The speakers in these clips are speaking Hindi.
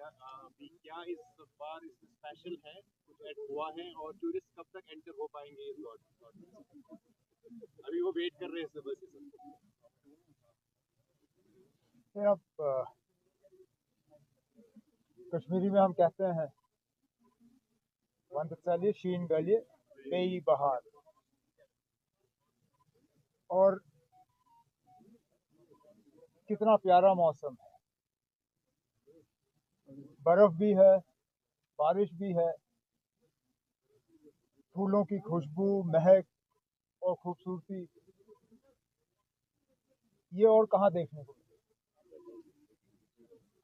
गया अभी क्या इस बार इसमें स्पेशल है, कुछ ऐड हुआ है और टूरिस्ट कब तक एंटर हो पाएंगे इस गार्डन? अभी वो वेट कर रहे हैं सुबह से सब। अब कश्मीरी में हम कहते हैं वंदसाली शीन गलिए बेई बहार, और कितना प्यारा मौसम है, बर्फ भी है, बारिश भी है, फूलों की खुशबू, महक और खूबसूरती, ये और कहाँ देखने को मिले।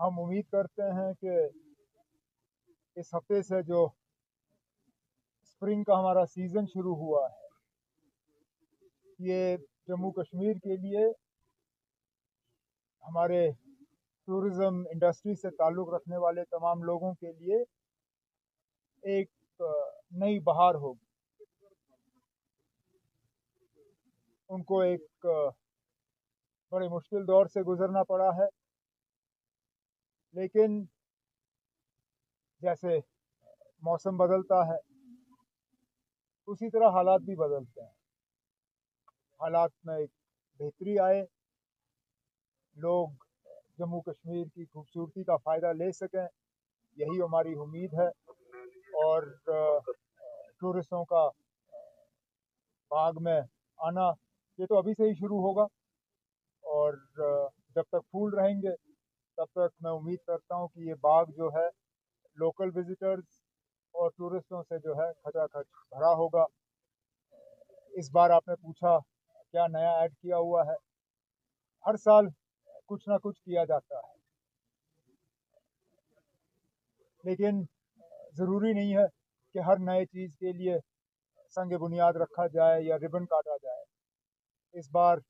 हम उम्मीद करते हैं कि इस हफ्ते से जो स्प्रिंग का हमारा सीज़न शुरू हुआ है, ये जम्मू कश्मीर के लिए, हमारे टूरिज़्म इंडस्ट्री से ताल्लुक़ रखने वाले तमाम लोगों के लिए एक नई बहार होगी। उनको एक बड़े मुश्किल दौर से गुज़रना पड़ा है, लेकिन जैसे मौसम बदलता है उसी तरह हालात भी बदलते हैं। हालात में एक बेहतरी आए, लोग जम्मू कश्मीर की खूबसूरती का फ़ायदा ले सकें, यही हमारी उम्मीद है। और टूरिस्टों का बाग में आना ये तो अभी से ही शुरू होगा, और जब तक फूल रहेंगे तब तक मैं उम्मीद करता हूँ कि ये बाग जो है लोकल विजिटर्स और टूरिस्टों से जो है खचाखच भरा होगा। इस बार आपने पूछा क्या नया ऐड किया हुआ है। हर साल कुछ ना कुछ किया जाता है, लेकिन ज़रूरी नहीं है कि हर नए चीज़ के लिए संग बुनियाद रखा जाए या रिबन काटा जाए। इस बार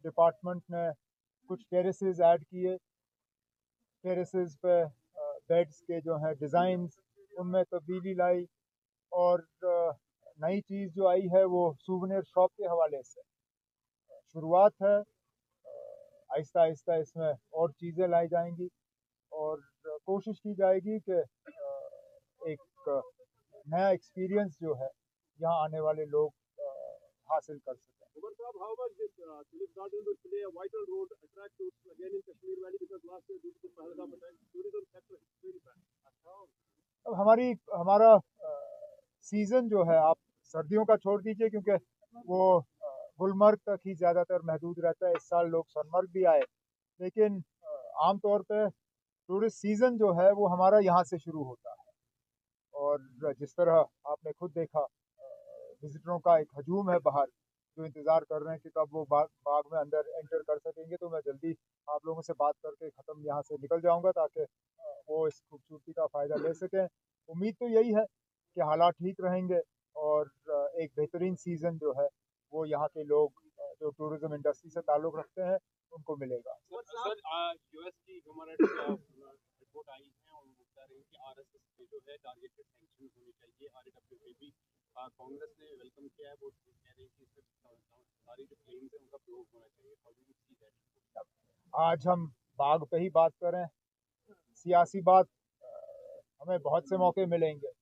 डिपार्टमेंट ने कुछ टेरेसेस ऐड किए, टेरेसेस पे बेड्स के जो हैं डिज़ाइंस उनमें तब्दीली लाई, और नई चीज़ जो आई है वो सूवनेर शॉप के हवाले से शुरुआत है। आहिस्ता आहिस्ता इसमें और चीज़ें लाई जाएंगी और कोशिश की जाएगी कि एक नया एक्सपीरियंस जो है यहाँ आने वाले लोग हासिल कर सकें। Umar Saab, how about this Tulip Garden will play a vital role to attract tourists again in Kashmir Valley because last year due to the Pahalgam attack, tourism sector is very bad. अब हमारा सीज़न जो है, आप सर्दियों का छोड़ दीजिए क्योंकि वो गुलमर्ग तक ही ज़्यादातर महदूद रहता है। इस साल लोग सोनमर्ग भी आए, लेकिन आम तौर पे टूरिस्ट सीज़न जो है वो हमारा यहाँ से शुरू होता है, और जिस तरह आपने खुद देखा विजिटरों का एक हजूम है बाहर, जो इंतज़ार कर रहे हैं कि कब वो बाग में अंदर एंटर कर सकेंगे। तो मैं जल्दी आप लोगों से बात करके ख़त्म यहाँ से निकल जाऊँगा ताकि वो इस खूबसूरती का फ़ायदा ले सकें। उम्मीद तो यही है कि हालात ठीक रहेंगे और एक बेहतरीन सीज़न जो है वो यहाँ के लोग जो टूरिज़्म इंडस्ट्री से ताल्लुक़ रखते हैं उनको मिलेगा। सर यूएस की ह्यूमन राइट्स रिपोर्ट आई है और वो बता रही है कि आरएसएस पे जो है टारगेटेड सैंक्शन होने चाहिए। आरडब्ल्यू पे भी कांग्रेस ने वेलकम किया है, वो कह रही है कि सारी जो क्लेम्स है उनका प्रूव होना चाहिए। How do you see that? आज हम बाग पे ही बात करें, सियासी बात हमें बहुत से मौके मिलेंगे,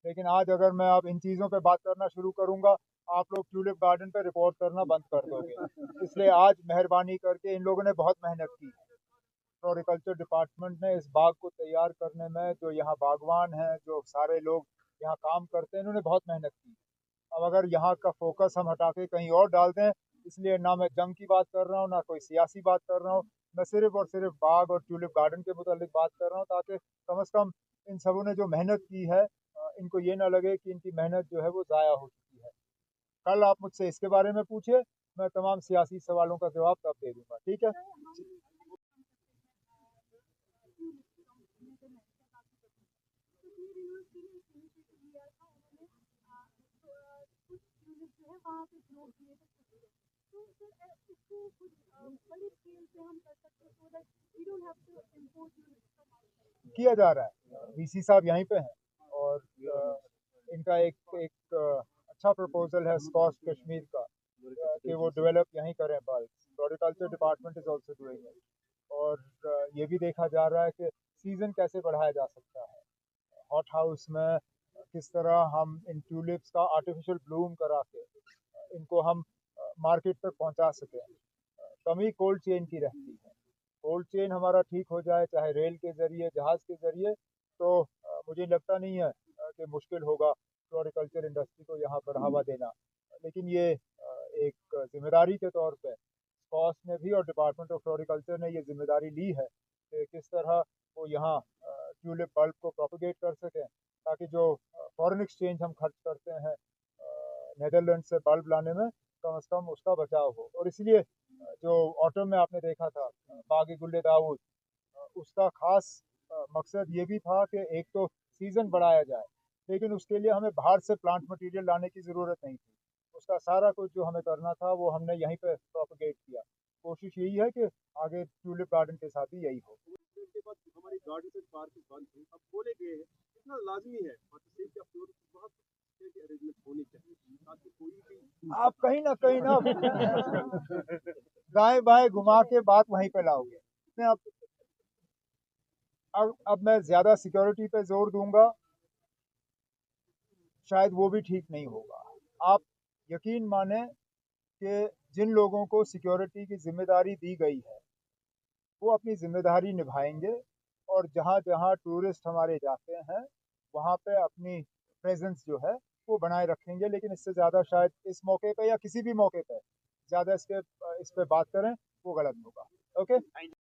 लेकिन आज अगर मैं अब इन चीज़ों पे बात करना शुरू करूंगा आप लोग ट्यूलिप गार्डन पे रिपोर्ट करना बंद कर दोगे। इसलिए आज मेहरबानी करके, इन लोगों ने बहुत मेहनत की, फ्लोरिकल्चर डिपार्टमेंट ने इस बाग को तैयार करने में, जो यहाँ बागवान हैं, जो सारे लोग यहाँ काम करते हैं, इन्होंने बहुत मेहनत की। अब अगर यहाँ का फोकस हम हटा के कहीं और डाल दें, इसलिए ना मैं जंग की बात कर रहा हूँ ना कोई सियासी बात कर रहा हूँ, मैं सिर्फ और सिर्फ बाग और ट्यूलिप गार्डन के मुतालिक बात कर रहा हूँ, ताकि कम से कम इन सबों ने जो मेहनत की है इनको ये ना लगे कि इनकी मेहनत जो है वो ज़ाया हो चुकी है। कल आप मुझसे इसके बारे में पूछिए, मैं तमाम सियासी सवालों का जवाब तब दे दूंगा। ठीक है। किया जा रहा है, वीसी साहब यहीं पे हैं और इनका एक अच्छा प्रपोजल है स्कॉच कश्मीर का कि वो डेवलप यहीं करें bulb. Floriculture department is also doing it, और ये भी देखा जा रहा है कि सीज़न कैसे बढ़ाया जा सकता है, हॉट हाउस में किस तरह हम इन ट्यूलिप्स का आर्टिफिशियल ब्लूम करा के इनको हम मार्केट तक पहुंचा सकें। कमी कोल्ड चेन की रहती है। कोल्ड चेन हमारा ठीक हो जाए, चाहे रेल के ज़रिए, जहाज़ के ज़रिए, तो मुझे लगता नहीं है कि मुश्किल होगा फ्लोरिकल्चर इंडस्ट्री को यहाँ बढ़ावा देना। लेकिन ये एक जिम्मेदारी के तौर पे स्कॉस ने भी और डिपार्टमेंट ऑफ फ्लोरिकल्चर ने ये जिम्मेदारी ली है कि किस तरह वो यहाँ ट्यूलिप बल्ब को प्रोपगेट कर सकें, ताकि जो फॉरेन एक्सचेंज हम खर्च करते हैं नेदरलैंड से बल्ब लाने में, कम से कम उसका बचाव हो। और इसलिए जो ऑटम में आपने देखा था बागी गुल्ले दाऊद, उसका खास मकसद ये भी था कि एक तो सीज़न बढ़ाया जाए, लेकिन उसके लिए हमें बाहर से प्लांट मटेरियल लाने की ज़रूरत नहीं थी। उसका सारा कुछ जो हमें करना था वो हमने यहीं पे प्रोपगेट किया। कोशिश यही है कि आगे ट्यूलिप गार्डन के साथ भी यही हो। के बाद हमारी गार्डन से पार्क बंद हुई, अब बोले गए हैं इतना लाजमी है बहुत अरेंजमेंट होनी चाहिए ताकि कोई भी आप कहीं ना दाएं बाएं घुमा के बात वहीं पे लाओगे। इसमें अब मैं ज़्यादा सिक्योरिटी पे जोर दूंगा, शायद वो भी ठीक नहीं होगा। आप यकीन माने कि जिन लोगों को सिक्योरिटी की जिम्मेदारी दी गई है वो अपनी जिम्मेदारी निभाएंगे, और जहाँ जहाँ टूरिस्ट हमारे जाते हैं वहाँ पे अपनी प्रेजेंस जो है वो बनाए रखेंगे। लेकिन इससे ज़्यादा शायद इस मौके पे या किसी भी मौके पे ज़्यादा इस पे बात करें वो गलत होगा। ओके।